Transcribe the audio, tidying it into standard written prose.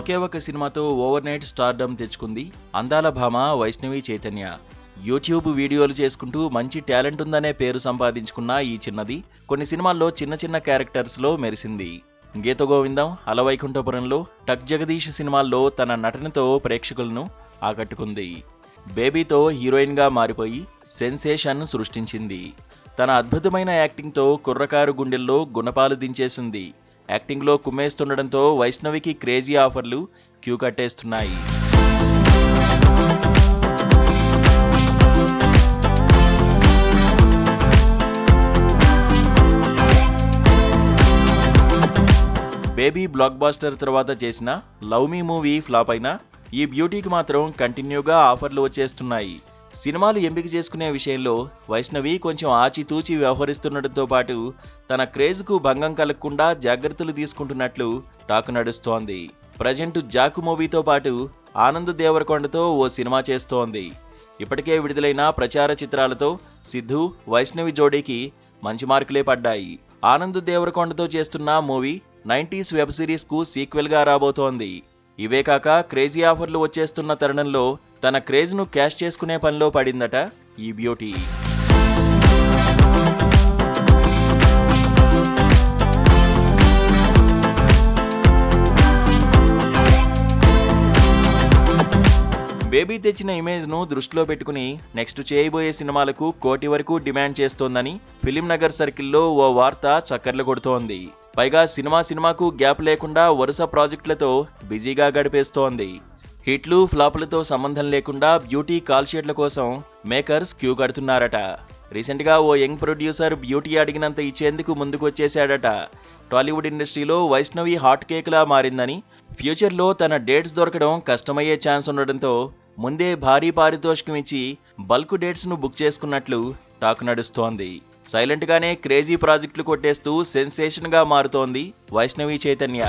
ఒకే ఒక సినిమాతో over night stardom తెచ్చుకుంది అందాల భామ వైష్ణవి చైతన్య. యూట్యూబ్ వీడియోలు చేసుకుంటూ మంచి టాలెంట్ ఉందనే పేరు సంపాదించుకున్న ఈ చిన్నది కొన్ని సినిమాల్లో చిన్న చిన్న క్యారెక్టర్స్లో మెరిసింది. గీత గోవిందం, అలవైకుంఠపురంలో, టక్ జగదీష్ సినిమాల్లో తన నటనతో ప్రేక్షకులను ఆకట్టుకుంది. బేబీతో హీరోయిన్గా మారిపోయి సెన్సేషన్ సృష్టించింది. తన అద్భుతమైన యాక్టింగ్తో కుర్రకారు గుండెల్లో గుణపాలు దించేసింది. యాక్టింగ్లో కుమ్మేస్తుండడంతో వైష్ణవికి క్రేజీ ఆఫర్లు క్యూ కట్టేస్తున్నాయి. బేబీ బ్లాక్ బాస్టర్ తర్వాత చేసిన లవ్ మీ మూవీ ఫ్లాప్ అయినా ఈ బ్యూటీకి మాత్రం కంటిన్యూగా ఆఫర్లు వచ్చేస్తున్నాయి. సినిమాలు ఎంపిక చేసుకునే విషయంలో వైష్ణవి కొంచెం ఆచితూచి వ్యవహరిస్తుండటంతో పాటు తన క్రేజ్కు భంగం కలగకుండా జాగ్రత్తలు తీసుకుంటున్నట్లు టాక్ నడుస్తోంది. ప్రజెంట్ జాకు మూవీతో పాటు ఆనంద్ దేవరకొండతో ఓ సినిమా చేస్తోంది. ఇప్పటికే విడుదలైన ప్రచార చిత్రాలతో సిద్ధు, వైష్ణవి జోడీకి మంచి మార్కులే పడ్డాయి. ఆనంద్ దేవరకొండతో చేస్తున్న మూవీ 90s వెబ్ సిరీస్కు సీక్వెల్గా రాబోతోంది. ఇవే కాక క్రేజీ ఆఫర్లు వచ్చేస్తున్న తరుణంలో తన క్రేజ్ను క్యాష్ చేసుకునే పనిలో పడిందట ఈ బ్యూటీ. బేబీ తెచ్చిన ఇమేజ్ను దృష్టిలో పెట్టుకుని నెక్స్ట్ చేయబోయే సినిమాలకు 1 కోటి వరకు డిమాండ్ చేస్తోందని ఫిలిం నగర్ సర్కిల్లో ఓ వార్త చక్కర్లు కొడుతోంది. పైగా సినిమాకు గ్యాప్ లేకుండా వరుస ప్రాజెక్టులతో బిజీగా గడిపేస్తోంది. హిట్లు, ఫ్లాపులతో సంబంధం లేకుండా బ్యూటీ కాల్ షీట్ల కోసం మేకర్స్ క్యూ కడుతున్నారట. రీసెంట్గా ఓ యంగ్ ప్రొడ్యూసర్ బ్యూటీ అడిగినంత ఇచ్చేందుకు ముందుకొచ్చేశాడట. టాలీవుడ్ ఇండస్ట్రీలో వైష్ణవి హాట్ కేక్లా మారిందని, ఫ్యూచర్లో తన డేట్స్ దొరకడం కష్టమయ్యే ఛాన్స్ ఉండడంతో ముందే భారీ పారితోషికం ఇచ్చి బల్క్ డేట్స్ను బుక్ చేసుకున్నట్లు టాక్ నడుస్తోంది. సైలెంట్గానే క్రేజీ ప్రాజెక్టులు కొట్టేస్తూ సెన్సేషన్గా మారుతోంది వైష్ణవి చైతన్య.